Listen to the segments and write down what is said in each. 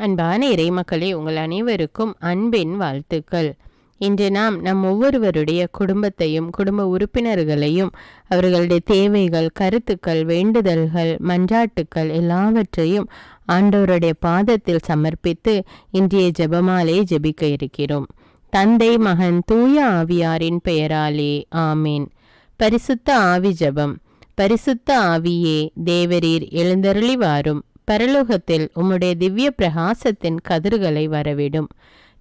அன்பான இறைமக்களே, உங்கள் அனைவருக்கும் அன்பின் வாழ்த்துக்கள். இன்று நாம் நம் ஒவ்வொருவருடைய குடும்பத்தையும் குடும்ப உறுப்பினர்களையும் அவர்களுடைய தேவைகள், கருத்துக்கள், வேண்டுதல்கள், மன்றாட்டுக்கள் எல்லாவற்றையும் ஆண்டவருடைய பாதத்தில் சமர்ப்பித்து இன்றைய ஜெபமாலே ஜெபிக்க இருக்கிறோம். தந்தை, மகன், தூய ஆவியாரின் பெயராலே ஆமீன். பரிசுத்த ஆவி ஜெபம். பரிசுத்த ஆவியே, தேவரீர் எழுந்தருளி வாரும். பரலோகத்தில் உம்முடைய திவ்ய பிரகாசத்தின் கதிர்களை வரவிடும்.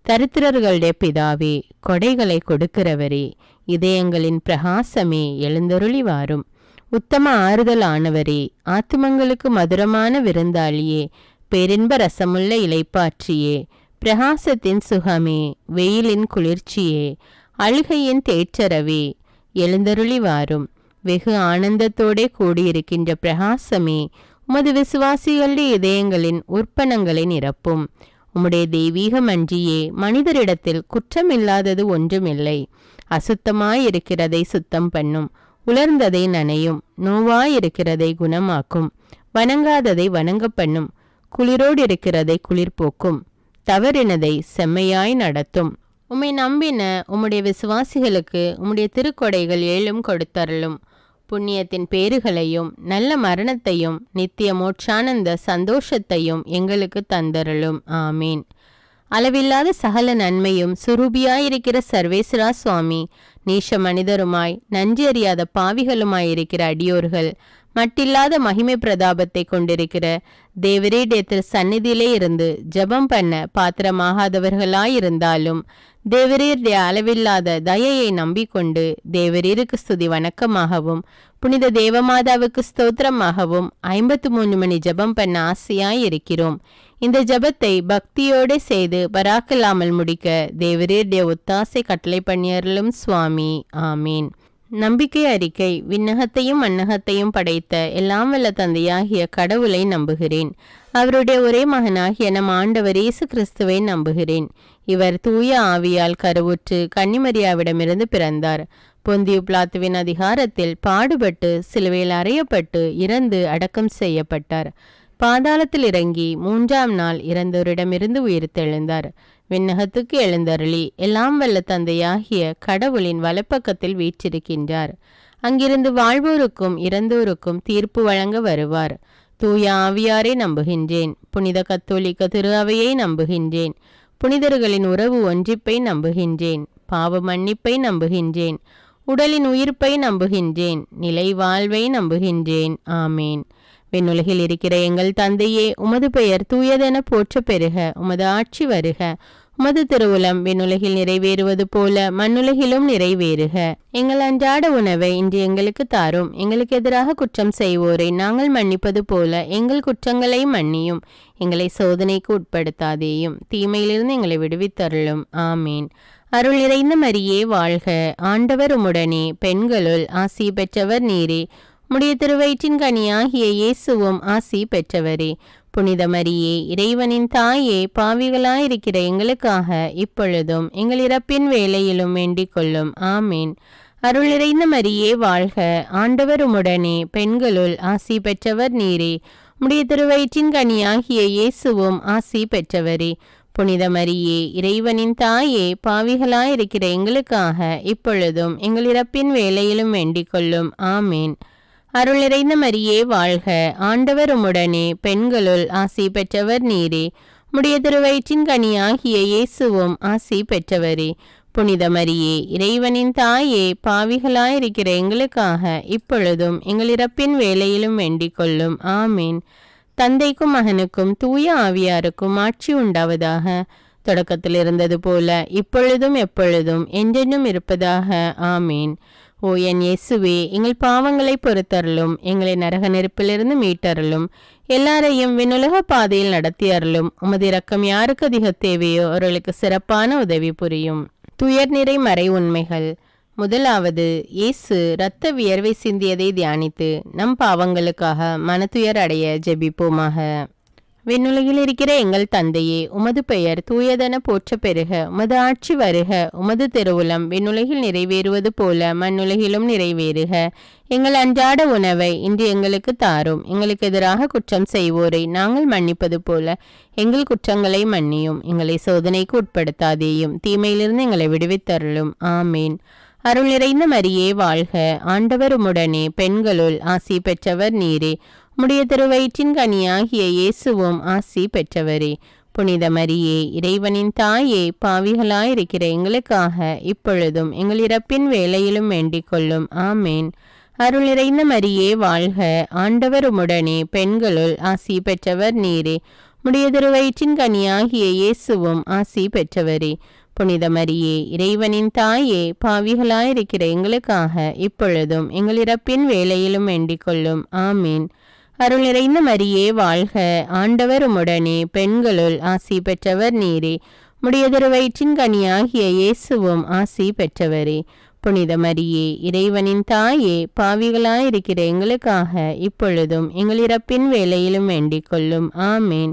தரித்திரர்களுடைய பிதாவே, கொடைகளை கொடுக்கிறவரே, இதயங்களின் பிரகாசமே, எழுந்தருளி வாரும். உத்தம ஆறுதலானவரே, ஆத்துமங்களுக்கு மதுரமான விருந்தாளியே, பேரின்ப ரசமுள்ள இலைப்பாற்றியே, பிரகாசத்தின் சுகமே, வெயிலின் குளிர்ச்சியே, அழுகையின் தேற்றரவே, எழுந்தருளி வாரும். வெகு ஆனந்தத்தோடே கூடியிருக்கின்ற பிரகாசமே, உமது விசுவாசிகளுடைய இதயங்களின் உற்பனங்களை நிரப்பும். உம்முடைய தெய்வீக மன்றியே, மனிதரிடத்தில் குற்றமில்லாதது ஒன்றுமில்லை. அசுத்தமாயிருக்கிறதை சுத்தம் பண்ணும், உலர்ந்ததை நனையும், நோவாயிருக்கிறதை குணமாக்கும், வணங்காததை வணங்க பண்ணும், குளிரோடு இருக்கிறதை குளிர்போக்கும், தவறினதை செம்மையாய் நடத்தும். உம்மை நம்பின உம்முடைய விசுவாசிகளுக்கு உம்முடைய திருக்கொடைகள் ஏழும் கொடுத்தருளும். புண்ணியத்தின் பேறுகளையும் நல்ல மரணத்தையும் நித்திய மோட்சானந்த சந்தோஷத்தையும் எங்களுக்கு தந்தருளும். ஆமீன். அளவில்லாத சகல நன்மையும் சுரூபியாயிருக்கிற சர்வேஸ்வரா சுவாமி, நீஷ மனிதருமாய் நன்றி அறியாத பாவிகளுமாயிருக்கிற அடியோர்கள், மட்டில்லாத மகிமை பிரதாபத்தை கொண்டிருக்கிற தேவரீடத்தில் சந்நிதியிலே இருந்து ஜெபம் பண்ண பாத்திரமாகாதவர்களாயிருந்தாலும் தேவரீருடைய அளவில்லாத தயையை நம்பிக்கொண்டு தேவரீருக்கு ஸ்துதி வணக்கமாகவும் புனித தேவமாதாவுக்கு ஸ்தோத்திரமாகவும் 53 மணி ஜெபம் பண்ண ஆசையாயிருக்கிறோம். இந்த ஜெபத்தை பக்தியோடு செய்து பராக்கில்லாமல் முடிக்க தேவரீருடைய ஒத்தாசை கட்டளை பண்ணியருளும் சுவாமி. ஆமீன். நம்பிக்கை அறிக்கை. விண்ணகத்தையும் மண்ணகத்தையும் படைத்த எல்லாம் வல்ல தந்தையாகிய கடவுளை நம்புகிறேன். அவருடைய ஒரே மகனாகிய நம் ஆண்டவர் இயேசு கிறிஸ்துவை நம்புகிறேன். இவர் தூய ஆவியால் கருவுற்று கன்னிமரியாவிடமிருந்து பிறந்தார். பொந்தியு பிலாத்துவின் அதிகாரத்தில் பாடுபட்டு சிலுவையில் அறையப்பட்டு இறந்து அடக்கம் செய்யப்பட்டார். பாதாளத்தில் இறங்கி 3ஆம் நாள் இறந்தோரிடமிருந்து உயிர்த்தெழுந்தார். விண்ணகத்துக்கு எழுந்தருளி எல்லாம் வல்ல தந்தையாகிய கடவுளின் வலப்பக்கத்தில் வீற்றிருக்கின்றார். அங்கிருந்து வாழ்வோருக்கும் இறந்தோருக்கும் தீர்ப்பு வழங்க வருவார். தூய ஆவியாரை நம்புகின்றேன். புனித கத்தோலிக்க திரு அவையை நம்புகின்றேன். புனிதர்களின் உறவு ஒன்றிப்பை நம்புகின்றேன். பாவ மன்னிப்பை நம்புகின்றேன். உடலின் உயிர்ப்பை நம்புகின்றேன். நிலை வாழ்வை நம்புகின்றேன். ஆமேன். விண்ணுலகில் இருக்கிற எங்கள் தந்தையே, உமது பெயர் தூயதென போற்ற பெறுக. உமது ஆட்சி வருக. உமது திருவுளம் விண்ணுலகில் நிறைவேறுவது போல மண்ணுலகிலும் நிறைவேறுக. எங்கள் அன்றாட உணவை இன்று எங்களுக்கு தாரும். எங்களுக்கு எதிராக குற்றம் செய்வோரை நாங்கள் மன்னிப்பது போல எங்கள் குற்றங்களை மன்னியும். எங்களை சோதனைக்கு உட்படுத்தாதேயும், தீமையிலிருந்து எங்களை விடுவித்தருளும். ஆமீன். அருள் நிறைந்த மரியே வாழ்க. ஆண்டவர் உம்முடனே, பெண்களுள் ஆசி பெற்றவர் நீரே. உம்முடைய திருவயிற்றின் கனியாகிய இயேசுவும் ஆசி பெற்றவரே. புனித மரியே, இறைவனின் தாயே, பாவிகளாயிருக்கிற எங்களுக்காக இப்பொழுதும் எங்கள் இறப்பின் வேளையிலும் வேண்டிக் கொள்ளும். ஆமீன். அருள் நிறைந்த மரியே வாழ்க. ஆண்டவர் உம்முடனே, பெண்களுள் ஆசி பெற்றவர் நீரே. உம்முடைய திருவயிற்றின் கனியாகிய இயேசுவும் ஆசி பெற்றவரே. புனித மரியே, இறைவனின் தாயே, பாவிகளாயிருக்கிற எங்களுக்காக இப்பொழுதும் எங்கள் இறப்பின் வேளையிலும் வேண்டிக் கொள்ளும். ஆமீன். அருள் நிறைந்த மரியே வாழ்க. ஆண்டவர் உம்முடனே, பெண்களுள் ஆசி பெற்றவர் நீரே. உம்முடைய திருவயிற்றின் கனியாகிய இயேசுவும் ஆசி பெற்றவரே. புனித மரியே, இறைவனின் தாயே, பாவிகளாயிருக்கிற எங்களுக்காக இப்பொழுதும் எங்கள் இறப்பின் வேளையிலும் வேண்டிக் கொள்ளும். ஆமீன். தந்தைக்கும் மகனுக்கும் தூய ஆவியாருக்கும் ஆட்சி உண்டாவதாக. தொடக்கத்தில் இருந்தது போல இப்பொழுதும் எப்பொழுதும் என்றென்றும் இருப்பதாக. ஆமீன். ஓ என் இயேசுவே, எங்கள் பாவங்களை பொறுத்தருளும். எங்களை நரக நெருப்பிலிருந்து மீட்டருளும். எல்லாரையும் விண்ணுலக பாதையில் நடத்தியருளும். உமது இரக்கம் யாருக்கு அதிக தேவையோ அவர்களுக்கு சிறப்பான உதவி புரியும். துயர்நிறை மறை உண்மைகள். முதலாவது, இயேசு இரத்த வியர்வை சிந்தியதை தியானித்து நம் பாவங்களுக்காக மனத்துயர் அடைய ஜெபிப்போமாக. விண்ணுலகில் இருக்கிற எங்கள் தந்தையே, உமது பெயர் தூயதென போற்றப் பெறுக. உமது ஆட்சி வருக. உமது திருவுளம் விண்ணுலகில் நிறைவேறுவது போல மண்ணுலகிலும் நிறைவேறுக. எங்கள் அன்றாட உணவை இன்று எங்களுக்கு தாரும். எங்களுக்கு எதிராக குற்றம் செய்வோரை நாங்கள் மன்னிப்பது போல எங்கள் குற்றங்களை மன்னியும். எங்களை சோதனைக்கு உட்படுத்தாதேயும், தீமையிலிருந்து எங்களை விடுவித்தருளும். ஆமீன். அருள் நிறைந்த மரியே வாழ்க. ஆண்டவர் உம்முடனே, பெண்களுள் ஆசி பெற்றவர் நீரே. உம்முடைய திருவயிற்றின் கனியாகிய இயேசுவும் ஆசி பெற்றவரே. புனித மரியே, இறைவனின் தாயே, பாவிகளாயிருக்கிற எங்களுக்காக இப்பொழுதும் எங்கள் இறப்பின் வேளையிலும் வேண்டிக் கொள்ளும். ஆமேன். அருள் நிறைந்த மரியே வாழ்க. ஆண்டவர் உம்முடனே, பெண்களுள் ஆசி பெற்றவர் நீரே. உம்முடைய திருவயிற்றின் கனியாகிய இயேசுவும் ஆசி பெற்றவரே. புனித மரியே, இறைவனின் தாயே, பாவிகளாயிருக்கிற எங்களுக்காக இப்பொழுதும் எங்கள் இறப்பின் வேளையிலும் வேண்டிக் கொள்ளும். ஆமீன். அருள் நிறைந்த மரியே வாழ்க. ஆண்டவர் உம்முடனே, பெண்களுள் ஆசி பெற்றவர் நீரே. உம்முடைய திருவயிற்றின் கனியாகிய இயேசுவும் ஆசி பெற்றவரே. புனித மரியே, இறைவனின் தாயே, பாவிகளாயிருக்கிற எங்களுக்காக இப்பொழுதும் எங்கள் இறப்பின் வேளையிலும் வேண்டிக் கொள்ளும். ஆமேன்.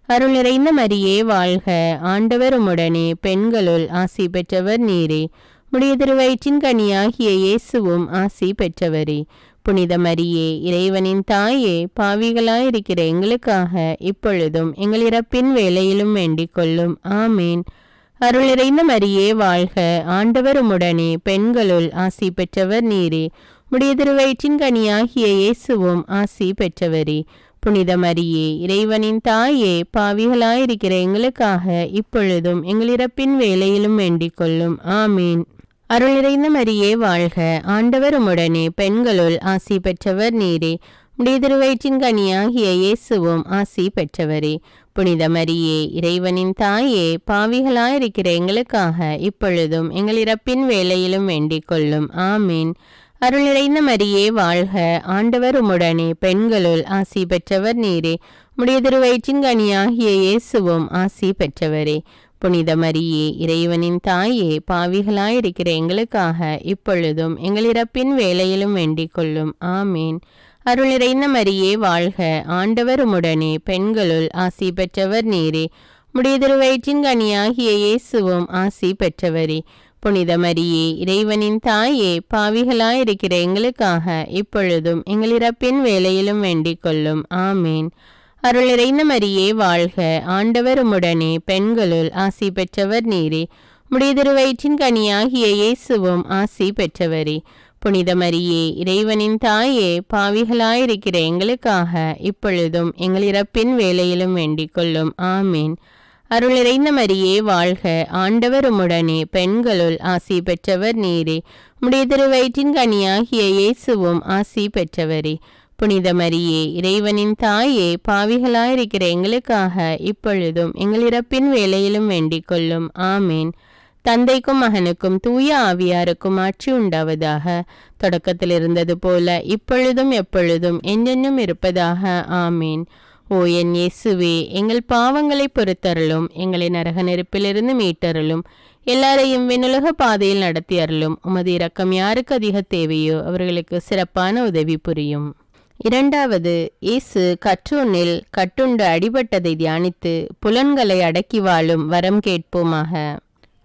அருள் நிறைந்த மரியே வாழ்க. ஆண்டவர் உம்முடனே, பெண்களுள் ஆசி பெற்றவர் நீரே. உம்முடைய திருவயிற்றின் கனியாகிய இயேசுவும் ஆசி பெற்றவரே. புனித மரியே, இறைவனின் தாயே, பாவிகளாயிருக்கிற எங்களுக்காக இப்பொழுதும் எங்கள் இறப்பின் வேளையிலும் வேண்டிக் கொள்ளும். ஆமேன். அருள் நிறைந்த மரியே வாழ்க. ஆண்டவர் உம்முடனே, பெண்களுள் ஆசி பெற்றவர் நீரே. உம்முடைய திருவயிற்றின் கனியாகிய இயேசுவும் ஆசி பெற்றவரே. புனித மரியே, இறைவனின் தாயே, பாவிகளாயிருக்கிற எங்களுக்காக இப்பொழுதும் எங்கள் இறப்பின் வேளையிலும் வேண்டிக் கொள்ளும். ஆமீன். அருள் நிறைந்த மரியே வாழ்க. ஆண்டவர் உம்முடனே, பெண்களுள் ஆசி பெற்றவர் நீரே. உம்முடைய திருவயிற்றின் கனியாகிய இயேசுவும் ஆசி பெற்றவரே. புனித மரியே, இறைவனின் தாயே, பாவிகளாயிருக்கிற எங்களுக்காக இப்பொழுதும் எங்கள் இறப்பின் வேளையிலும் வேண்டிக் கொள்ளும். ஆமீன். அருள் நிறைந்த மரியே வாழ்க. ஆண்டவர் உம்முடனே, பெண்களுள் ஆசி பெற்றவர் நீரே. உம்முடைய திருவயிற்றின் கனியாகிய இயேசுவும் ஆசி பெற்றவரே. புனித மரியே, இறைவனின் தாயே, பாவிகளாயிருக்கிற எங்களுக்காக இப்பொழுதும் எங்கள் இறப்பின் வேளையிலும் வேண்டிக் கொள்ளும். ஆமீன். அருள் நிறைந்த மரியே வாழ்க. ஆண்டவர் உம்முடனே, பெண்களுள் ஆசி பெற்றவர் நீரே. உம்முடைய திருவயிற்றின் கனியாகிய இயேசுவும் ஆசி பெற்றவரே. புனித மரியே, இறைவனின் தாயே, பாவிகளாயிருக்கிற எங்களுக்காக இப்பொழுதும் எங்கள் இறப்பின் வேளையிலும் வேண்டிக் கொள்ளும். ஆமீன். அருள் நிறைந்த மரியே வாழ்க. ஆண்டவர் உம்முடனே, பெண்களுள் ஆசி பெற்றவர் நீரே. உம்முடைய திருவயிற்றின் கனியாகிய இயேசுவும் ஆசி பெற்றவரே. புனித மரியே, இறைவனின் தாயே, பாவிகளாயிருக்கிற எங்களுக்காக இப்பொழுதும் எங்கள் இறப்பின் வேளையிலும் வேண்டிக் கொள்ளும். ஆமீன். அருள் நிறைந்த மரியே வாழ்க. ஆண்டவர் உம்முடனே, பெண்களுள் ஆசி பெற்றவர் நீரே. உம்முடைய திருவயிற்றின் கனியாகிய இயேசுவும் ஆசி பெற்றவரே. புனித மரியே, இறைவனின் தாயே, பாவிகளாயிருக்கிற எங்களுக்காக இப்பொழுதும் எங்கள் இறப்பின் வேளையிலும் வேண்டிக் கொள்ளும். ஆமீன். தந்தைக்கும் மகனுக்கும் தூய ஆவியாருக்கும் ஆட்சி உண்டாவதாக. தொடக்கத்தில் இருந்தது போல இப்பொழுதும் எப்பொழுதும் என்றென்றும் இருப்பதாக. ஆமீன். ஓ என் இயேசுவே, எங்கள் பாவங்களை பொறுத்தருளும். எங்களை நரக நெருப்பிலிருந்து மீட்டருளும். எல்லாரையும் விண்ணுலக பாதையில் நடத்தி அருளும். உமது இரக்கம் யாருக்கு அதிக தேவையோ அவர்களுக்கு சிறப்பான உதவி புரியும். இரண்டாவது, இயேசு கற்றோனில் கட்டுண்டு அடிபட்டதை தியானித்து புலன்களை அடக்கி வாழும் வரம் கேட்போமாக.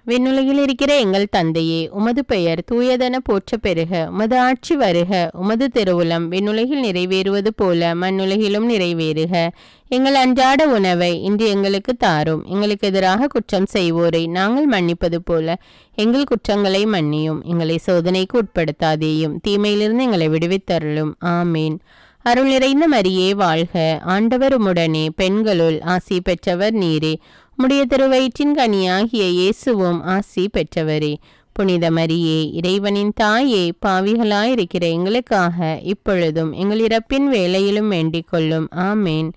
விண்ணுலகில் இருக்கிற எங்கள் தந்தையே, உமது பெயர் தூயதென போற்ற பெறுக. உமது ஆட்சி வருக. உமது திருவுளம் விண்ணுலகில் நிறைவேறுவது போல மண்ணுலகிலும் நிறைவேறுக. எங்கள் அன்றாட உணவை இன்று எங்களுக்கு தாரும். எங்களுக்கு எதிராக குற்றம் செய்வோரை நாங்கள் மன்னிப்பது போல எங்கள் குற்றங்களை மன்னியும். எங்களை சோதனைக்கு உட்படுத்தாதேயும், தீமையிலிருந்து எங்களை விடுவித்தருளும். ஆமீன். அருள் நிறைந்த மரியே வாழ்க. ஆண்டவர் உம்முடனே, பெண்களுள் ஆசி பெற்றவர் நீரே. உம்முடைய திருவயிற்றின் கனியாகிய இயேசுவும் ஆசி பெற்றவரே. புனித மரியே, இறைவனின் தாயே, பாவிகளாயிருக்கிற எங்களுக்காக இப்பொழுதும் எங்கள் இறப்பின் வேளையிலும் வேண்டிக் கொள்ளும். ஆமேன்.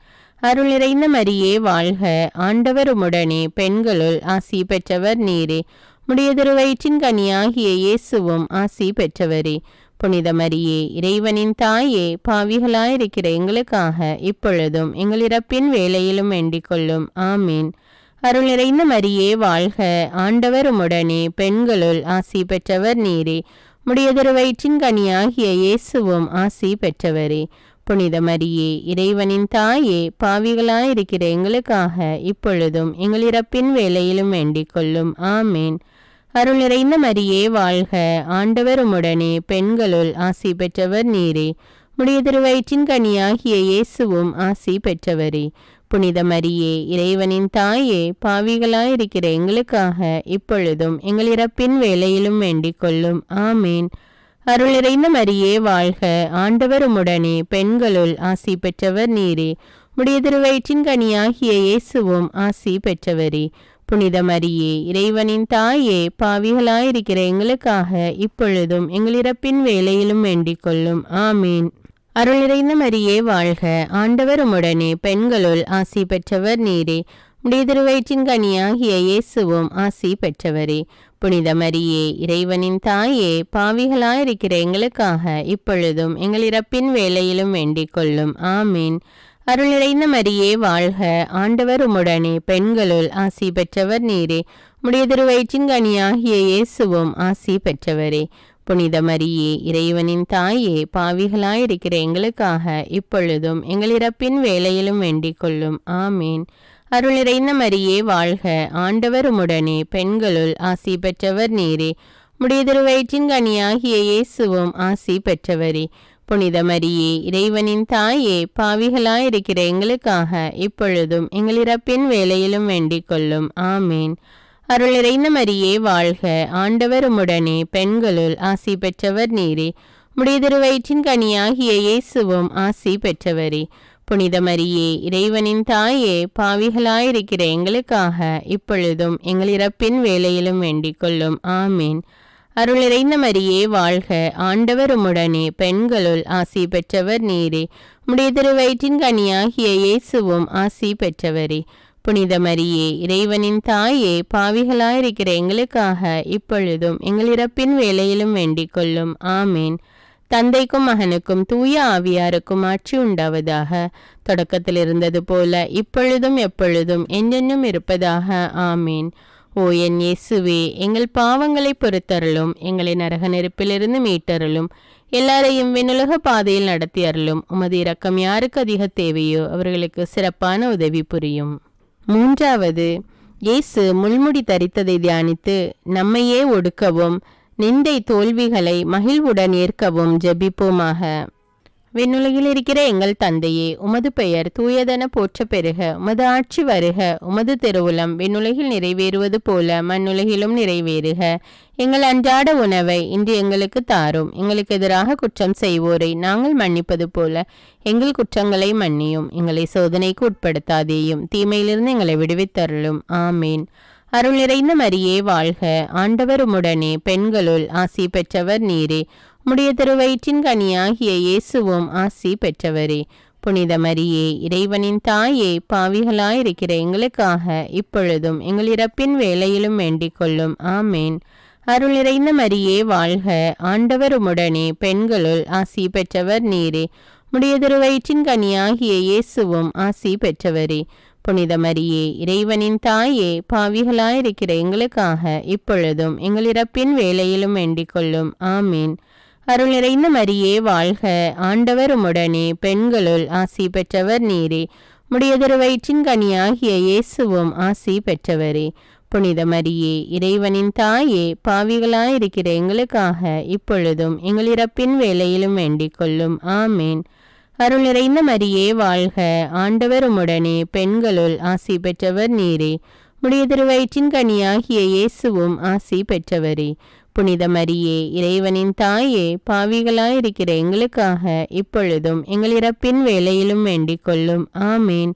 அருள் நிறைந்த மரியே வாழ்க. ஆண்டவர் உம்முடனே, பெண்களுள் ஆசி பெற்றவர் நீரே. உம்முடைய திருவயிற்றின் கனியாகிய இயேசுவும் ஆசி பெற்றவரே. புனித மரியே, இறைவனின் தாயே, பாவிகளாயிருக்கிற எங்களுக்காக இப்பொழுதும் எங்கள் இறப்பின் வேளையிலும் வேண்டிக் கொள்ளும். ஆமீன். அருள் நிறைந்த மரியே வாழ்க. ஆண்டவர் உம்முடனே, பெண்களுள் ஆசி பெற்றவர் நீரே. உம்முடைய திருவயிற்றின் கனியாகிய இயேசுவும் ஆசி பெற்றவரே. புனித மரியே இறைவனின் தாயே, பாவிகளாயிருக்கிற எங்களுக்காக இப்பொழுதும் எங்கள் இறப்பின் வேளையிலும் வேண்டிக் கொள்ளும். ஆமேன். அருள் நிறைந்த மரியே வாழ்க, ஆண்டவர் உம்முடனே, பெண்களுள் ஆசி பெற்றவர் நீரே. உம்முடைய திருவயிற்றின் கனியாகிய இயேசுவும் ஆசி பெற்றவரே. புனித மரியே இறைவனின் தாயே, பாவிகளாயிருக்கிற எங்களுக்காக இப்பொழுதும் எங்கள் இறப்பின் வேளையிலும் வேண்டிக் கொள்ளும். ஆமேன். அருள் நிறைந்த மரியே வாழ்க, ஆண்டவர் உம்முடனே, பெண்களுள் ஆசி பெற்றவர் நீரே. உம்முடைய திருவயிற்றின் கனியாகிய இயேசுவும் ஆசி பெற்றவரே. புனித மரியே இறைவனின் தாயே, பாவிகளாயிருக்கிற எங்களுக்காக இப்பொழுதும் எங்கள் இறப்பின் வேளையிலும் வேண்டிக் கொள்ளும். ஆமீன். அருள் நிறைந்த மரியே வாழ்க, ஆண்டவர் உம்முடனே, பெண்களுள் ஆசி பெற்றவர் நீரே. உம்முடைய திருவயிற்றின் கனியாகிய இயேசுவும் ஆசி பெற்றவரே. புனித மரியே இறைவனின் தாயே, பாவிகளாயிருக்கிற எங்களுக்காக இப்பொழுதும் எங்கள் இறப்பின் வேளையிலும் வேண்டிக் கொள்ளும். ஆமீன். அருள் நிறைந்த மரியே வாழ்க, ஆண்டவர் உம்முடனே, பெண்களுள் ஆசி பெற்றவர் நீரே. உம்முடைய திருவயிற்றின் கனியாகிய இயேசுவும் ஆசி பெற்றவரே. புனித மரியே இறைவனின் தாயே, பாவிகளாயிருக்கிற எங்களுக்காக இப்பொழுதும் எங்கள் இறப்பின் வேளையிலும் வேண்டிக் கொள்ளும். ஆமீன். அருள் நிறைந்த மரியே வாழ்க, ஆண்டவர் உம்முடனே, பெண்களுள் ஆசி பெற்றவர் நீரே. உம்முடைய திருவயிற்றின் கனியாகிய இயேசுவும் ஆசி பெற்றவரே. புனித மரியே இறைவனின் தாயே, பாவிகளாயிருக்கிற எங்களுக்காக இப்பொழுதும் எங்கள் இறப்பின் வேளையிலும் வேண்டிக் கொள்ளும். ஆமீன். அருள் நிறைந்த மரியே வாழ்க, ஆண்டவர் உம்முடனே, பெண்களுள் ஆசி பெற்றவர் நீரே. உம்முடைய திருவயிற்றின் கனியாகிய இயேசுவும் ஆசி பெற்றவரே. புனித மரியே இறைவனின் தாயே, பாவிகளாயிருக்கிற எங்களுக்காக இப்பொழுதும் எங்கள் இறப்பின் வேளையிலும் வேண்டிக் கொள்ளும். ஆமீன். அருள் நிறைந்த மரியே வாழ்க, ஆண்டவர் உம்முடனே, பெண்களுள் ஆசி பெற்றவர் நீரே. உம்முடைய திருவயிற்றின் கனியாகிய இயேசுவும் ஆசி பெற்றவரே. புனித மரியே இறைவனின் தாயே, பாவிகளாயிருக்கிற எங்களுக்காக இப்பொழுதும் எங்கள் இறப்பின் வேளையிலும் வேண்டிக் கொள்ளும். ஆமீன். தந்தைக்கும் மகனுக்கும் தூய ஆவியாருக்கும் ஆட்சி உண்டாவதாக. தொடக்கத்தில் இருந்தது போல இப்பொழுதும் எப்பொழுதும் என்றென்றும் இருப்பதாக. ஆமீன். ஓ என் இயேசுவே, எங்கள் பாவங்களை பொறுத்தருளும், எங்களை நரக நெருப்பிலிருந்து மீட்டருளும், எல்லாரையும் விண்ணுலக பாதையில் நடத்தி அருளும். உமது இரக்கம் யாருக்கு அதிக தேவையோ அவர்களுக்கு சிறப்பான உதவி புரியும். மூன்றாவது, இயேசு முள்முடி தரித்ததை தியானித்து நம்மையே ஒடுக்கவும் நிந்தை தோல்விகளை மகிழ்வுடன் ஏற்கவும் ஜெபிப்போமாக. விண்ணுலகில் இருக்கிற எங்கள் தந்தையே, உமது பெயர் தூயதென போற்ற பெறுக. உமது ஆட்சி வருக. உமது திருவுளம் விண்ணுலகில் நிறைவேறுவது போல மண்ணுலகிலும் நிறைவேறுக. எங்கள் அன்றாட உணவை இன்று எங்களுக்கு தாரும். எங்களுக்கு எதிராக குற்றம் செய்வோரை நாங்கள் மன்னிப்பது போல எங்கள் குற்றங்களை மன்னியும். எங்களை சோதனைக்கு உட்படுத்தாதேயும், தீமையிலிருந்து எங்களை விடுவித்தருளும். ஆமீன். அருள் நிறைந்த மரியே வாழ்க, ஆண்டவர் உம்முடனே, பெண்களுள் ஆசி பெற்றவர் நீரே. உம்முடைய திருவயிற்றின் கனியாகிய இயேசுவும் ஆசி பெற்றவரே. புனித மரியே இறைவனின் தாயே, பாவிகளாயிருக்கிற எங்களுக்காக இப்பொழுதும் எங்கள் இறப்பின் வேளையிலும் வேண்டிக் கொள்ளும். ஆமேன். அருள் நிறைந்த மரியே வாழ்க, ஆண்டவர் உம்முடனே, பெண்களுள் ஆசி பெற்றவர் நீரே. உம்முடைய திருவயிற்றின் கனியாகிய இயேசுவும் ஆசி பெற்றவரே. புனித மரியே இறைவனின் தாயே, பாவிகளாயிருக்கிற எங்களுக்காக இப்பொழுதும் எங்கள் இறப்பின் வேளையிலும் வேண்டிக் கொள்ளும். ஆமீன். அருள் நிறைந்த மரியே வாழ்க, ஆண்டவர் உம்முடனே, பெண்களுள் ஆசி பெற்றவர் நீரே. உம்முடைய திருவயிற்றின் கனியாகிய இயேசுவும் ஆசி பெற்றவரே. புனித மரியே இறைவனின் தாயே, பாவிகளாயிருக்கிற எங்களுக்காக இப்பொழுதும் எங்கள் இறப்பின் வேளையிலும் வேண்டிக் கொள்ளும். ஆமீன். அருள் நிறைந்த மரியே வாழ்க, ஆண்டவர் உம்முடனே, பெண்களுள் ஆசி பெற்றவர் நீரே. உம்முடைய திருவயிற்றின் கனியாகிய இயேசுவும் ஆசி பெற்றவரே. புனித மரியே இறைவனின் தாயே, பாவிகளாயிருக்கிற எங்களுக்காக இப்பொழுதும் எங்கள் இறப்பின் வேளையிலும் வேண்டிக் கொள்ளும். ஆமீன்.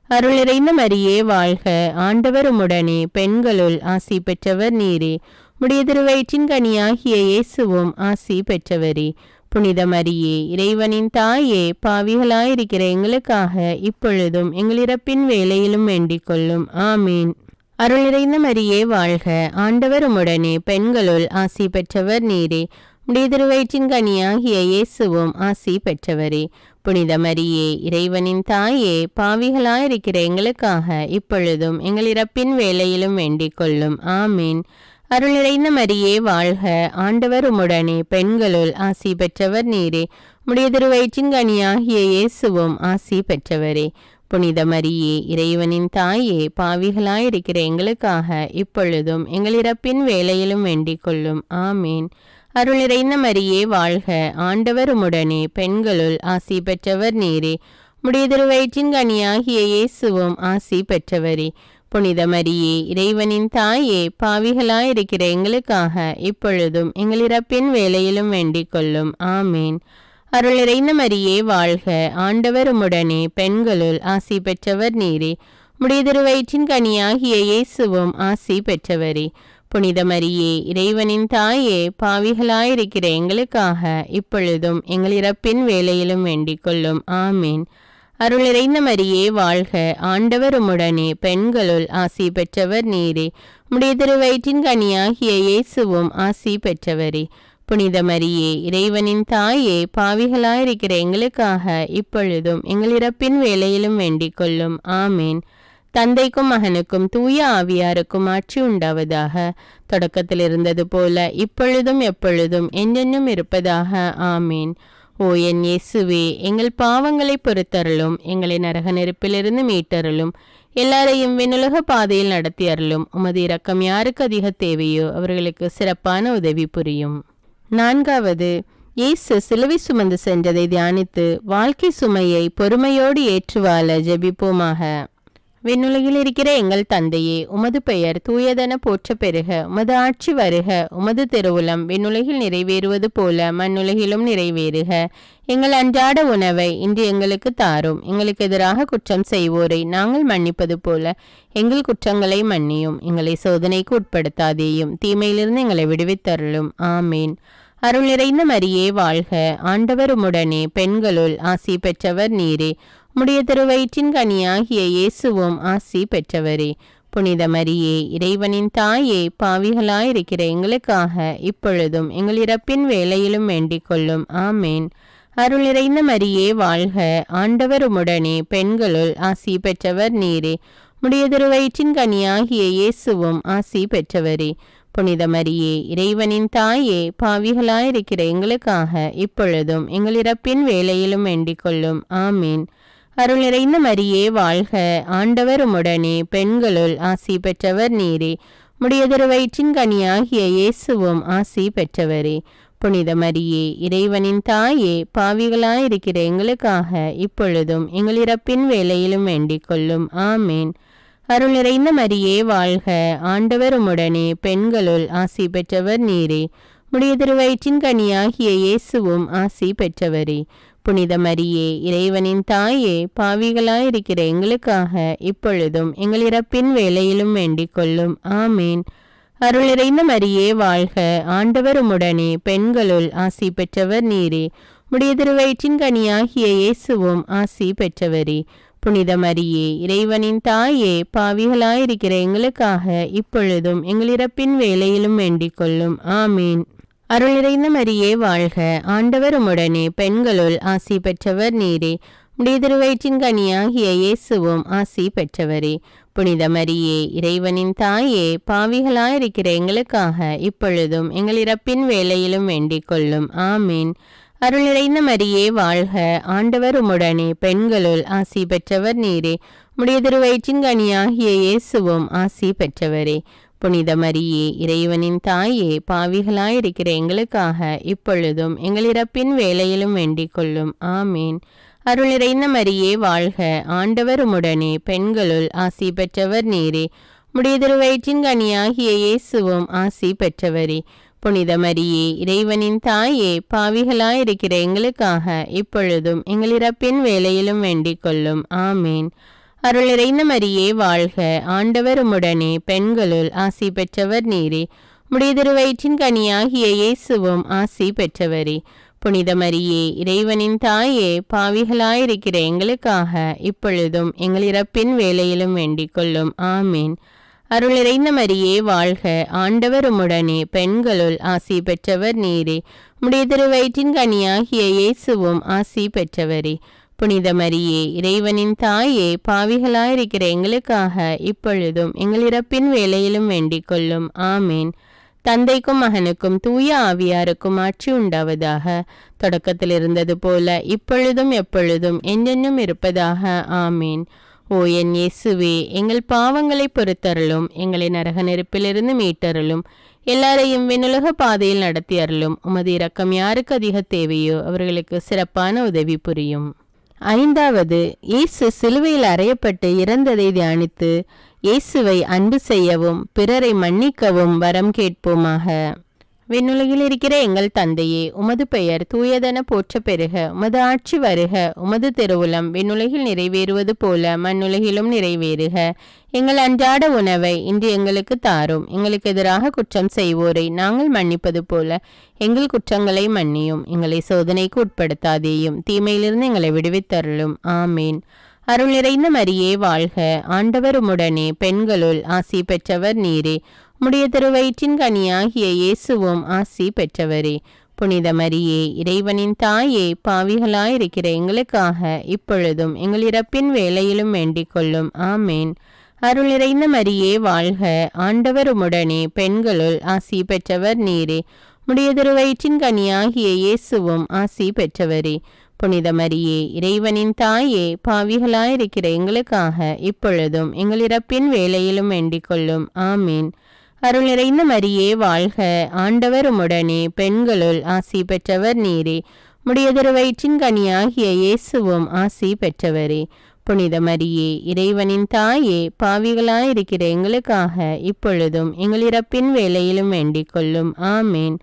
அருள் நிறைந்த மரியே வாழ்க, ஆண்டவர் உம்முடனே, பெண்களுள் ஆசி பெற்றவர் நீரே. உம்முடைய திருவயிற்றின் கனியாகிய இயேசுவும் ஆசி பெற்றவரே. புனித மரியே இறைவனின் தாயே, பாவிகளாயிருக்கிற எங்களுக்காக இப்பொழுதும் எங்கள் இறப்பின் வேளையிலும் வேண்டிக் கொள்ளும். ஆமீன். அருள் நிறைந்த மரியே வாழ்க, ஆண்டவர் உம்முடனே, பெண்களுள் ஆசி பெற்றவர் நீரே. உம்முடைய திருவயிற்றின் கனியாகிய இயேசுவும் ஆசி பெற்றவரே. புனித மரியே இறைவனின் தாயே, பாவிகளாயிருக்கிற எங்களுக்காக இப்பொழுதும் எங்கள் இறப்பின் வேளையிலும் வேண்டிக் கொள்ளும். ஆமீன். அருள் நிறைந்த மரியே வாழ்க, ஆண்டவர் உம்முடனே, பெண்களுள் ஆசி பெற்றவர் நீரே. உம்முடைய திருவயிற்றின் கனியாகிய இயேசுவும் ஆசி பெற்றவரே. புனித மரியே, இறைவனின் தாயே, பாவிகளாயிருக்கிற எங்களுக்காக இப்பொழுதும் எங்கள் இறப்பின் வேளையிலும் வேண்டிக் கொள்ளும். ஆமீன். அருள் நிறைந்த மரியே வாழ்க, ஆண்டவர் உம்முடனே, பெண்களுள் ஆசி பெற்றவர் நீரே. உம்முடைய திருவயிற்றின் கனியாகிய இயேசுவும் ஆசி பெற்றவரே. புனித மரியே, இறைவனின் தாயே, பாவிகளாயிருக்கிற எங்களுக்காக இப்பொழுதும் எங்கள் இறப்பின் வேளையிலும் வேண்டிக் கொள்ளும். ஆமீன். அருள் நிறைந்த மரியே வாழ்க, ஆண்டவர் உம்முடனே, பெண்களுள் ஆசி பெற்றவர் நீரே. உம்முடைய திருவயிற்றின் கனியாகிய இயேசுவும் ஆசி பெற்றவரே. புனித மரியே, இறைவனின் தாயே, பாவிகளாயிருக்கிற எங்களுக்காக இப்பொழுதும் எங்கள் இறப்பின் வேளையிலும் வேண்டிக் கொள்ளும். ஆமீன். அருள் நிறைந்த மரியே வாழ்க, ஆண்டவர் உம்முடனே, பெண்களுள் ஆசி பெற்றவர் நீரே. உம்முடைய திருவயிற்றின் கனியாகிய இயேசுவும் ஆசி பெற்றவரே. புனித மரியே, இறைவனின் தாயே, பாவிகளாயிருக்கிற எங்களுக்காக இப்பொழுதும் எங்கள் இறப்பின் வேளையிலும் வேண்டிக் கொள்ளும். ஆமீன். தந்தைக்கும் மகனுக்கும் தூய ஆவியாருக்கும் ஆட்சி உண்டாவதாக. தொடக்கத்தில் இருந்தது போல இப்பொழுதும் எப்பொழுதும் என்றென்றும் இருப்பதாக. ஆமீன். ஓ என் இயேசுவே, எங்கள் பாவங்களை பொறுத்தருளும், எங்களை நரக நெருப்பிலிருந்து மீட்டருளும், எல்லாரையும் விண்ணுலக பாதையில் நடத்தி அருளும். உமது இரக்கம் யாருக்கு அதிக தேவையோ அவர்களுக்கு சிறப்பான உதவி புரியும். 4வது, இயேசு சிலுவை சுமந்து சென்றதை தியானித்து வாழ்க்கை சுமையை பொறுமையோடு ஏற்று வாழ ஜெபிப்போமாக. விண்ணுலகில் இருக்கிற எங்கள் தந்தையே, உமது பெயர் தூயதென போற்ற பெறுக. உமது ஆட்சி வருக. உமது திருவுளம் விண்ணுலகில் நிறைவேறுவது போல மண்ணுலகிலும் நிறைவேறுக. எங்கள் அன்றாட உணவை இன்று எங்களுக்கு தாரும். எங்களுக்கு எதிராக குற்றம் செய்வோரை நாங்கள் மன்னிப்பது போல எங்கள் குற்றங்களை மன்னியும். எங்களை சோதனைக்கு உட்படுத்தாதேயும், தீமையிலிருந்து எங்களை விடுவித்தருளும். ஆமீன். அருள் நிறைந்த மரியே வாழ்க, ஆண்டவர் உம்முடனே, பெண்களுள் ஆசி பெற்றவர் நீரே. உம்முடைய திருவயிற்றின் கனியாகிய இயேசுவும் ஆசி பெற்றவரே. புனித மரியே, இறைவனின் தாயே, பாவிகளாயிருக்கிற எங்களுக்காக இப்பொழுதும் எங்கள் இறப்பின் வேளையிலும் வேண்டிக் கொள்ளும். ஆமேன். அருள் நிறைந்த மரியே வாழ்க, ஆண்டவர் உம்முடனே, பெண்களுள் ஆசி பெற்றவர் நீரே. உம்முடைய திருவயிற்றின் கனியாகிய இயேசுவும் ஆசி பெற்றவரே. புனித மரியே, இறைவனின் தாயே, பாவிகளாயிருக்கிற எங்களுக்காக இப்பொழுதும் எங்கள் இறப்பின் வேளையிலும் வேண்டிக் கொள்ளும். ஆமீன். அருள் நிறைந்த மரியே வாழ்க, ஆண்டவர் உம்முடனே, பெண்களுள் ஆசி பெற்றவர் நீரே. உம்முடைய திருவயிற்றின் கனியாகிய இயேசுவும் ஆசி பெற்றவரே. புனித மரியே, இறைவனின் தாயே, பாவிகளாயிருக்கிற எங்களுக்காக இப்பொழுதும் எங்கள் இறப்பின் வேளையிலும் வேண்டிக் கொள்ளும். ஆமீன். அருள் நிறைந்த மரியே வாழ்க, ஆண்டவர் உம்முடனே, பெண்களுள் ஆசி பெற்றவர் நீரே. உம்முடைய திருவயிற்றின் கனியாகிய இயேசுவும் ஆசி பெற்றவரே. புனித மரியே, இறைவனின் தாயே, பாவிகளாயிருக்கிற எங்களுக்காக இப்பொழுதும் எங்கள் இறப்பின் வேளையிலும் வேண்டிக் கொள்ளும். ஆமீன். அருள் நிறைந்த மரியே வாழ்க, ஆண்டவர் உம்முடனே, பெண்களுள் ஆசி பெற்றவர் நீரே. உம்முடைய திருவயிற்றின் கனியாகிய இயேசுவும் ஆசி பெற்றவரே. புனித மரியே, இறைவனின் தாயே, பாவிகளாயிருக்கிற எங்களுக்காக இப்பொழுதும் எங்கள் இறப்பின் வேளையிலும் வேண்டிக் கொள்ளும். ஆமீன். அருள் நிறைந்த மரியே வாழ்க, ஆண்டவர் உம்முடனே, பெண்களுள் ஆசி பெற்றவர் நீரே. உம்முடைய திருவயிற்றின் கனியாகிய இயேசுவும் ஆசி பெற்றவரே. புனித மரியே, இறைவனின் தாயே, பாவிகளாயிருக்கிற எங்களுக்காக இப்பொழுதும் எங்கள் இறப்பின் வேளையிலும் வேண்டிக் கொள்ளும். ஆமீன். அருள் நிறைந்த மரியே வாழ்க, ஆண்டவர் உம்முடனே, பெண்களுள் ஆசி பெற்றவர் நீரே. உம்முடைய திருவயிற்றின் கனியாகிய இயேசுவும் ஆசி பெற்றவரே. புனித மரியே, இறைவனின் தாயே, பாவிகளாயிருக்கிற எங்களுக்காக இப்பொழுதும் எங்கள் இறப்பின் வேளையிலும் வேண்டிக் கொள்ளும். ஆமீன். அருள் நிறைந்த மரியே வாழ்க, ஆண்டவர் உம்முடனே, பெண்களுள் ஆசி பெற்றவர் நீரே. உம்முடைய திருவயிற்றின் கனியாகிய இயேசுவும் ஆசி பெற்றவரே. புனித மரியே, இறைவனின் தாயே, பாவிகளாயிருக்கிற எங்களுக்காக இப்பொழுதும் எங்கள் இறப்பின் வேளையிலும் வேண்டிக் கொள்ளும். ஆமீன். அருள் நிறைந்த மரியே வாழ்க, ஆண்டவர் உம்முடனே, பெண்களுள் ஆசி பெற்றவர் நீரே. உம்முடைய திருவயிற்றின் கனியாகிய இயேசுவும் ஆசி பெற்றவரே. புனித மரியே, இறைவனின் தாயே, பாவிகளாயிருக்கிற எங்களுக்காக இப்பொழுதும் எங்கள் இறப்பின் வேளையிலும் வேண்டிக் கொள்ளும். ஆமீன். அருள் நிறைந்த மரியே வாழ்க, ஆண்டவர் உம்முடனே, பெண்களுள் ஆசி பெற்றவர் நீரே. உம்முடைய திருவயிற்றின் கனியாகிய இயேசுவும் ஆசி பெற்றவரே. புனித மரியே, இறைவனின் தாயே, பாவிகளாயிருக்கிற எங்களுக்காக இப்பொழுதும் எங்கள் இறப்பின் வேளையிலும் வேண்டிக் கொள்ளும். ஆமீன். தந்தைக்கும் மகனுக்கும் தூய ஆவியாருக்கும் ஆட்சி உண்டாவதாக. தொடக்கத்தில் இருந்தது போல இப்பொழுதும் எப்பொழுதும் என்றென்றும் இருப்பதாக. ஆமீன். ஓ என் இயேசுவே, எங்கள் பாவங்களை பொறுத்தருளும், எங்களை நரக நெருப்பிலிருந்து மீட்டருளும், எல்லாரையும் விண்ணுலக பாதையில் நடத்தி அருளும். உமது இரக்கம் யாருக்கு அதிக தேவையோ அவர்களுக்கு சிறப்பான உதவி புரியும். ஐந்தாவது, இயேசு சிலுவையில் அறையப்பட்டு இறந்ததை தியானித்து இயேசுவை அன்பு செய்யவும் பிறரை மன்னிக்கவும் வரம் கேட்போமாக. விண்ணுலகில் இருக்கிற எங்கள் தந்தையே, உமது பெயர் தூயதென போற்ற பெறுக. உமது ஆட்சி வருக. உமது திருவுளம் விண்ணுலகில் நிறைவேறுவது போல மண்ணுலகிலும் நிறைவேறுக. எங்கள் அன்றாட உணவை இன்று எங்களுக்கு தாரும். எங்களுக்கு எதிராக குற்றம் செய்வோரை நாங்கள் மன்னிப்பது போல எங்கள் குற்றங்களை மன்னியும். எங்களை சோதனைக்கு உட்படுத்தாதேயும், தீமையிலிருந்து எங்களை விடுவித்தருளும். ஆமீன். அருள் நிறைந்த மரியே வாழ்க. ஆண்டவர் உம்முடனே, பெண்களுள் ஆசி பெற்றவர் நீரே. உம்முடைய திருவயிற்றின் கனியாகிய இயேசுவும் ஆசி பெற்றவரே. புனித மரியே, இறைவனின் தாயே, பாவிகளாயிருக்கிற எங்களுக்காக இப்பொழுதும் எங்கள் இறப்பின் வேளையிலும் வேண்டிக் கொள்ளும். ஆமேன். அருள் நிறைந்த மரியே வாழ்க. ஆண்டவர் உம்முடனே, பெண்களுள் ஆசி பெற்றவர் நீரே. உம்முடைய திருவயிற்றின் கனியாகிய இயேசுவும் ஆசி பெற்றவரே. புனித மரியே, இறைவனின் தாயே, பாவிகளாயிருக்கிற எங்களுக்காக இப்பொழுதும் எங்கள் இறப்பின் வேளையிலும் வேண்டிக் கொள்ளும். ஆமீன். அருள் நிறைந்த மரியே வாழ்க. ஆண்டவர் உம்முடனே, பெண்களுள் ஆசி பெற்றவர் நீரே. உம்முடைய திருவயிற்றின் கனியாகிய இயேசுவும் ஆசி பெற்றவரே. புனித மரியே, இறைவனின் தாயே, பாவிகளாயிருக்கிற எங்களுக்காக இப்பொழுதும் எங்கள் இறப்பின் வேளையிலும் வேண்டிக் கொள்ளும். ஆமீன்.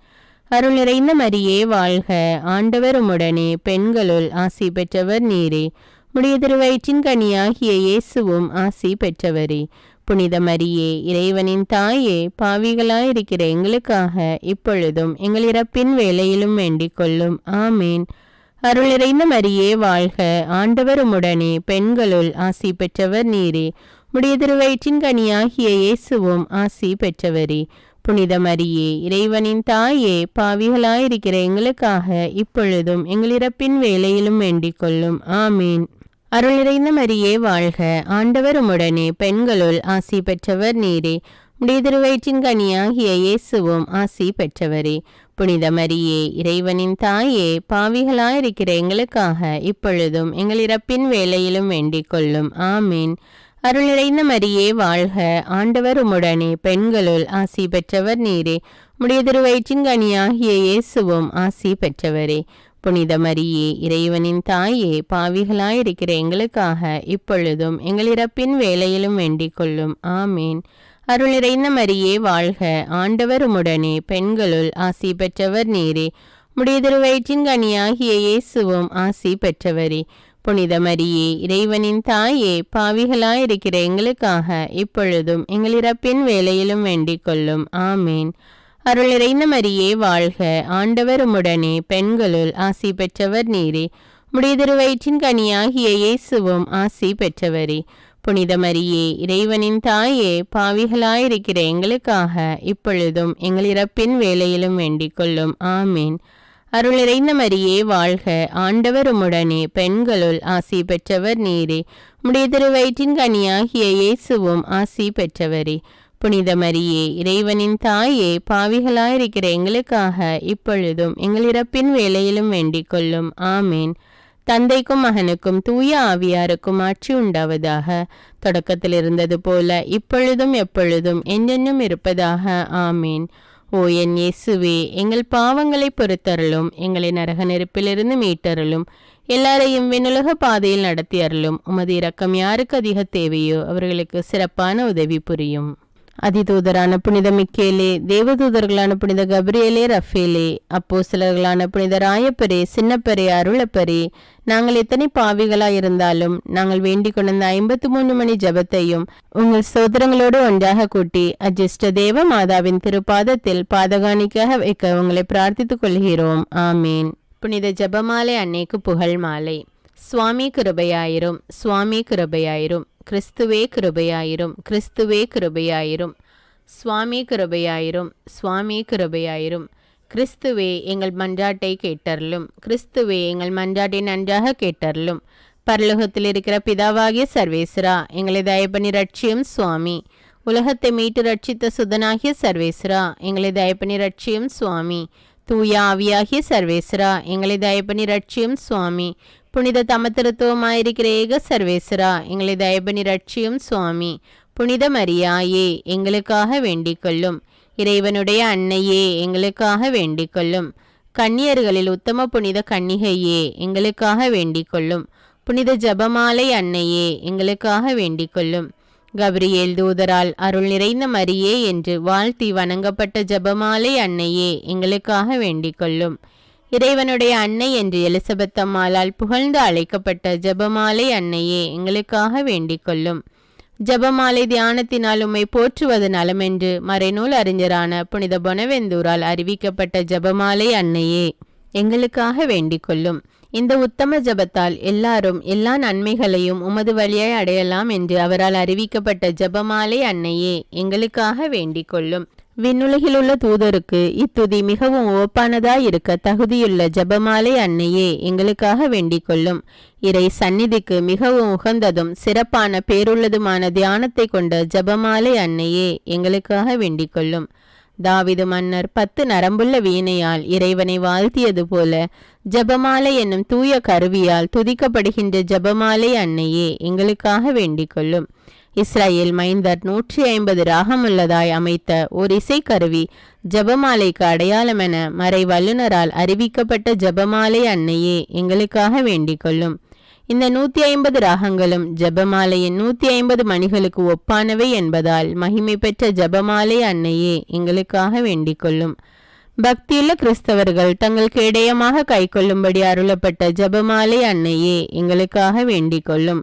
அருள் நிறைந்த மரியே வாழ்க. ஆண்டவர் உம்முடனே, பெண்களுள் ஆசி பெற்றவர் நீரே. உம்முடைய திருவயிற்றின் கனியாகிய இயேசுவும் ஆசி பெற்றவரே. புனித மரியே, இறைவனின் தாயே, பாவிகளாயிருக்கிற எங்களுக்காக இப்பொழுதும் எங்கள் இறப்பின் வேளையிலும் வேண்டிக் கொள்ளும். ஆமீன். அருள் நிறைந்த மரியே வாழ்க. ஆண்டவர் உம்முடனே, பெண்களுள் ஆசி பெற்றவர் நீரே. உம்முடைய திருவயிற்றின் கனியாகிய இயேசுவும் ஆசி பெற்றவரே. புனித மரியே, இறைவனின் தாயே, பாவிகளாயிருக்கிற எங்களுக்காக இப்பொழுதும் எங்கள் இறப்பின் வேளையிலும் வேண்டிக் கொள்ளும். ஆமீன். அருள் நிறைந்த மரியே வாழ்க. ஆண்டவர் உம்முடனே, பெண்களுள் ஆசி பெற்றவர் நீரே. உம்முடைய திருவயிற்றின் கனியாகிய இயேசுவும் ஆசி பெற்றவரே. புனித மரியே, இறைவனின் தாயே, பாவிகளாயிருக்கிற எங்களுக்காக இப்பொழுதும் எங்கள் இறப்பின் வேளையிலும் வேண்டிக் கொள்ளும். ஆமீன். அருள் நிறைந்த மரியே வாழ்க. ஆண்டவர் உம்முடனே, பெண்களுள் ஆசி பெற்றவர் நீரே. உம்முடைய திருவயிற்றின் கனியாகிய இயேசுவும் ஆசி பெற்றவரே. புனித மரியே, இறைவனின் தாயே, பாவிகளாயிருக்கிற எங்களுக்காக இப்பொழுதும் எங்கள் இறப்பின் வேளையிலும் வேண்டிக் கொள்ளும். ஆமீன். அருள் நிறைந்த மரியே வாழ்க. ஆண்டவர் உம்முடனே, பெண்களுள் ஆசி பெற்றவர் நீரே. உம்முடைய திருவயிற்றின் கனியாகிய இயேசுவும் ஆசி பெற்றவரே. புனித மரியே, இறைவனின் தாயே, பாவிகளாயிருக்கிற எங்களுக்காக இப்பொழுதும் எங்கள் இறப்பின் வேளையிலும் வேண்டிக் கொள்ளும். ஆமீன். அருள் நிறைந்த மரியே வாழ்க. ஆண்டவர் உம்முடனே, பெண்களுள் ஆசி பெற்றவர் நீரே. உம்முடைய திருவயிற்றின் கனியாகிய இயேசுவும் ஆசி பெற்றவரே. புனித மரியே, இறைவனின் தாயே, பாவிகளாயிருக்கிற எங்களுக்காக இப்பொழுதும் எங்கள் இறப்பின் வேளையிலும் வேண்டிக் கொள்ளும். ஆமீன். அருள் நிறைந்த மரியே வாழ்க. ஆண்டவர் உம்முடனே, பெண்களுள் ஆசி பெற்றவர் நீரே. உம்முடைய திருவயிற்றின் கனியாகிய இயேசுவும் ஆசி பெற்றவரே. புனித மரியே, இறைவனின் தாயே, பாவிகளாயிருக்கிற எங்களுக்காக இப்பொழுதும் எங்கள் இறப்பின் வேளையிலும் வேண்டிக் கொள்ளும். ஆமீன். தந்தைக்கும் மகனுக்கும் தூய ஆவியாருக்கும் ஆட்சி உண்டாவதாக. தொடக்கத்தில் இருந்தது போல இப்பொழுதும் எப்பொழுதும் என்றென்றும் இருப்பதாக. ஆமீன். ஓ என் இயேசுவே, எங்கள் பாவங்களை பொறுத்தருளும், எங்களை நரக நெருப்பிலிருந்து மீட்டருளும், எல்லாரையும் விண்ணுலக பாதையில் நடத்தி அருளும். உமது இரக்கம் யாருக்கு அதிக தேவையோ அவர்களுக்கு சிறப்பான உதவி புரியும். அதிதூதரான புனித மிக்கேலே, தேவதூதர்களான புனித கபிரியேலே, ரஃபேலே, அப்போஸ்தலர்களான புனித ராயப்பரே, சின்னப்பரே, அருளப்பரே, நாங்கள் எத்தனை பாவிகளாயிருந்தாலும் நாங்கள் வேண்டிக் கொண்ட 53 மணி ஜபத்தையும் உங்கள் சோதரங்களோடு ஒன்றாக கூட்டி அஜிஷ்ட தேவ மாதாவின் திருப்பாதத்தில் பாதகாணிக்காக வைக்க உங்களை பிரார்த்தித்துக் கொள்கிறோம். ஆமீன். புனித ஜபமாலை அன்னைக்கு புகழ் மாலை. சுவாமி கிருபையாயிரும், சுவாமி கிருபையாயிரும், கிறிஸ்துவே கிருபையாயிரும், கிறிஸ்துவே கிருபையாயிரும், சுவாமி கிருபையாயிரும், சுவாமி கிருபையாயிரும். கிறிஸ்துவே எங்கள் மன்றாட்டை கேட்டருளும், கிறிஸ்துவே எங்கள் மன்றாட்டை நன்றாக கேட்டருளும். பரலோகத்தில் இருக்கிற பிதாவாகிய சர்வேஸ்வரா, எங்களை தயவு பண்ணி ரட்சியும் சுவாமி. உலகத்தை மீட்டு ரட்சித்த சுதனாகிய சர்வேஸ்வரா, எங்களை தயப்பனி ரட்சியும் சுவாமி. தூய ஆவியாகிய சர்வேஸ்வரா, எங்களை தயப்பனி ரட்சியும் சுவாமி. புனித தமத்திருத்துவமாயிருக்கிற ஏக சர்வேஸ்வரா, எங்களை தயப்பனி ரட்சியும் சுவாமி. புனித மரியாயே, எங்களுக்காக வேண்டிக் கொள்ளும். இறைவனுடைய அன்னையே, எங்களுக்காக வேண்டிக் கொள்ளும். கன்னியர்களில் உத்தம புனித கன்னிகையே, எங்களுக்காக வேண்டிக் கொள்ளும். புனித ஜபமாலை அன்னையே, எங்களுக்காக வேண்டிக் கொள்ளும். கபிரியேல் தூதரால் அருள் நிறைந்த மரியே என்று வாழ்த்தி வணங்கப்பட்ட ஜபமாலை அன்னையே, எங்களுக்காக வேண்டிக் கொள்ளும். இறைவனுடைய அன்னை என்று எலிசபெத் அம்மாளால் புகழ்ந்து அழைக்கப்பட்ட ஜபமாலை அன்னையே, எங்களுக்காக வேண்டிக் கொள்ளும். ஜபமாலை தியானத்தினால் உம்மை போற்றுவது நலமென்று மறைநூல் அறிஞரான புனித பொனவெந்தூரால் அறிவிக்கப்பட்ட ஜபமாலை அன்னையே, எங்களுக்காக வேண்டிக் கொள்ளும். இந்த உத்தம ஜபத்தால் எல்லாரும் எல்லா நன்மைகளையும் உமது வழியாய் அடையலாம் என்று அவரால் அறிவிக்கப்பட்ட ஜபமாலை அன்னையே, எங்களுக்காக வேண்டிக் கொள்ளும். விண்ணுலகில் உள்ள தூதருக்கு இத்துதி மிகவும் ஓப்பானதாய் இருக்க தகுதியுள்ள ஜபமாலை அன்னையே, எங்களுக்காக வேண்டிக் கொள்ளும். இறை சந்நிதிக்கு மிகவும் உகந்ததும் சிறப்பான பேருள்ளதுமான தியானத்தை கொண்ட ஜபமாலை அன்னையே, எங்களுக்காக வேண்டிக் கொள்ளும். தாவீது மன்னர் 10 நரம்புள்ள வீணையால் இறைவனை வாழ்த்தியது போல ஜபமாலை என்னும் தூய கருவியால் துதிக்கப்படுகின்ற ஜபமாலை அன்னையே, எங்களுக்காக வேண்டிக் கொள்ளும். இஸ்ரேல் மைந்தர் 150 ராகமுள்ளதாய் அமைத்த ஒரு இசைக்கருவி ஜபமாலைக்கு அடையாளமென மறை வல்லுனரால் அறிவிக்கப்பட்ட ஜபமாலை அன்னையே, எங்களுக்காக வேண்டிக் கொள்ளும். இந்த 150 ராகங்களும் ஜபமாலையின் 150 மணிகளுக்கு ஒப்பானவை என்பதால் மகிமை பெற்ற ஜபமாலை அன்னையே, எங்களுக்காக வேண்டிக் கொள்ளும். பக்தியுள்ள கிறிஸ்தவர்கள் தங்களுக்கு இடையமாக கைக்கொள்ளும்படி அருளப்பட்ட ஜபமாலை அன்னையே, எங்களுக்காக வேண்டிக் கொள்ளும்.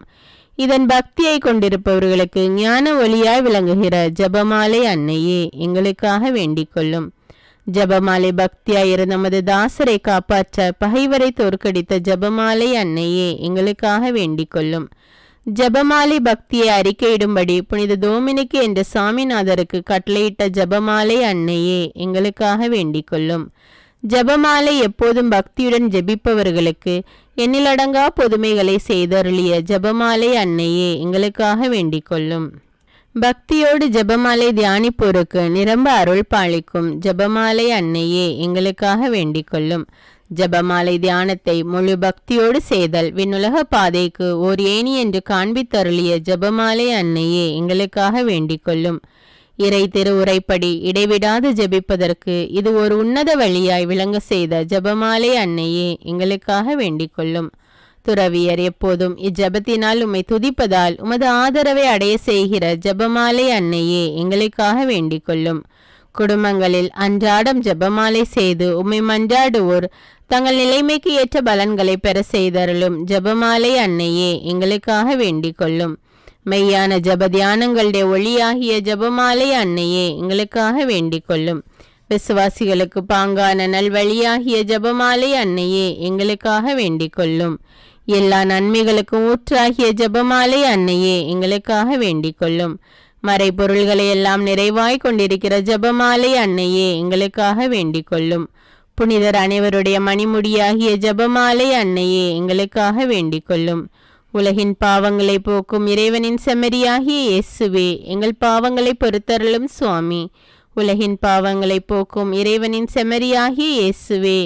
இதன் பக்தியை கொண்டிருப்பவர்களுக்கு ஞான ஒளியாய் விளங்குகிற ஜபமாலை அன்னையே, எங்களுக்காக வேண்டிக் கொள்ளும். ஜபமாலை பக்தியாயிரு நமது தாசரை காப்பாற்ற பகைவரை தோற்கடித்த ஜபமாலை அன்னையே, எங்களுக்காக வேண்டிக் கொள்ளும். ஜபமாலை பக்தியை அறிக்கையிடும்படி புனித டோமினிக்கு என்ற சாமிநாதருக்கு கட்டளையிட்ட ஜபமாலை அன்னையே, எங்களுக்காக வேண்டிக் கொள்ளும். ஜபமாலை எப்போதும் பக்தியுடன் ஜெபிப்பவர்களுக்கு எண்ணிலடங்கா பொதுமைகளை செய்தருளிய ஜபமாலை அன்னையே, எங்களுக்காக வேண்டிக் கொள்ளும். பக்தியோடு ஜபமாலை தியானிப்போருக்கு நிரம்ப அருள் பாலிக்கும் ஜபமாலை அன்னையே, எங்களுக்காக வேண்டிக் கொள்ளும். ஜபமாலை தியானத்தை முழு பக்தியோடு செய்தல் விண்ணுலக பாதைக்கு ஓர் ஏணி என்று காண்பித்தருளிய ஜபமாலை அன்னையே, எங்களுக்காக வேண்டிக் கொள்ளும். இறை திருவுரைப்படி இடைவிடாது ஜெபிப்பதற்கு இது ஒரு உன்னத வழியாய் விளங்க செய்த ஜபமாலை அன்னையே, எங்களுக்காக வேண்டிக் கொள்ளும். துறவியர் எப்போதும் இஜபத்தினால் உம்மை துதிப்பதால் உமது ஆதரவை அடைய செய்கிற ஜபமாலை அன்னையே, எங்களுக்காக வேண்டிக் கொள்ளும். குடும்பங்களில் அன்றாடம் ஜபமாலை செய்து உம்மை மன்றாடுவோர் தங்கள் நிலைமைக்கு ஏற்ற பலன்களை பெற செய்தருளும் ஜபமாலை அன்னையே, எங்களுக்காக வேண்டிக் கொள்ளும். மெய்யான ஜப தியானங்களுடைய ஒளியாகிய ஜபமாலை அன்னையே, எங்களுக்காக வேண்டிக் கொள்ளும். விசுவாசிகளுக்கு பாங்கான நல்வழியாகிய ஜபமாலை அன்னையே, எங்களுக்காக வேண்டிக் கொள்ளும். எல்லா நன்மைகளுக்கும் ஊற்றாகிய ஜபமாலை அன்னையே, எங்களுக்காக வேண்டிக் கொள்ளும். மறைபொருள்களை எல்லாம் நிறைவாய் கொண்டிருக்கிற ஜபமாலை அன்னையே, எங்களுக்காக வேண்டிக் கொள்ளும். புனிதர் அனைவருடைய மணிமுடியாகிய ஜபமாலை அன்னையே, எங்களுக்காக வேண்டிக் கொள்ளும். உலகின் பாவங்களை போக்கும் இறைவனின் செம்மறியாகிய இயேசுவே, எங்கள் பாவங்களை பொறுத்தருளும் சுவாமி. உலகின் பாவங்களை போக்கும் இறைவனின் செம்மறியாகிய இயேசுவே,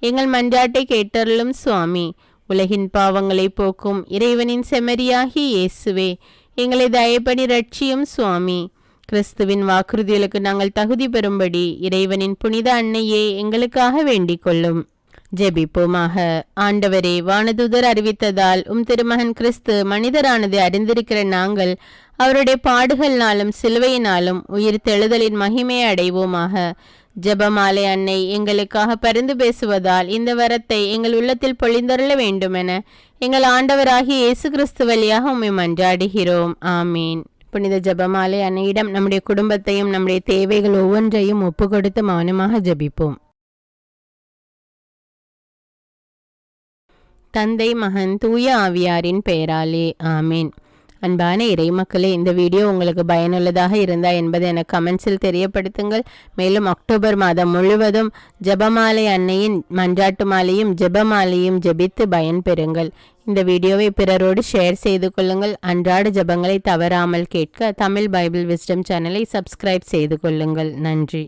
எங்கள் மன்றாட்டை கேட்டருளும் சுவாமி. உலகின் பாவங்களை போக்கும் இறைவனின் செம்மறியாகிய இயேசுவே, எங்களை தயப்படி ரட்சியும் சுவாமி. கிறிஸ்துவின் வாக்குறுதிகளுக்கு நாங்கள் தகுதி பெறும்படி இறைவனின் புனித அன்னையே, எங்களுக்காக வேண்டிக் கொள்ளும். ஜெபிப்போமாக. ஆண்டவரே, வானதூதர் அறிவித்ததால் திருமகன் கிறிஸ்து மனிதரானதை அறிந்திருக்கிற நாங்கள் அவருடைய பாடுகள்னாலும் சிலுவையினாலும் உயிர் தெழுதலின் மகிமையை அடைவோமாக. ஜெபமாலை அன்னை எங்களுக்காக பரிந்து பேசுவதால் இந்த வரத்தை எங்கள் உள்ளத்தில் பொழிந்தருள வேண்டுமென எங்கள் ஆண்டவராகிய இயேசு கிறிஸ்து வழியாக உம்மை மன்றாடுகிறோம். ஆமீன். புனித ஜெபமாலை அன்னையிடம் நம்முடைய குடும்பத்தையும் நம்முடைய தேவைகள் ஒவ்வொன்றையும் ஒப்பு கொடுத்து மௌனமாக ஜெபிப்போம். தந்தை, மகன், தூய ஆவியாரின் பெயராலே ஆமீன். அன்பான இறைமக்களே, இந்த வீடியோ உங்களுக்கு பயனுள்ளதாக இருந்தால் என்பதை எனக்கு கமெண்ட்ஸில் தெரியப்படுத்துங்கள். மேலும் அக்டோபர் மாதம் முழுவதும் ஜெபமாலை அன்னையின் மன்றாட்டு மாலையும் ஜெபமாலையும் ஜெபித்து பயன்பெறுங்கள். இந்த வீடியோவை பிறரோடு ஷேர் செய்து கொள்ளுங்கள். அன்றாட ஜெபங்களை தவறாமல் கேட்க தமிழ் பைபிள் விஸ்டம் சேனலை சப்ஸ்கிரைப் செய்து கொள்ளுங்கள். நன்றி.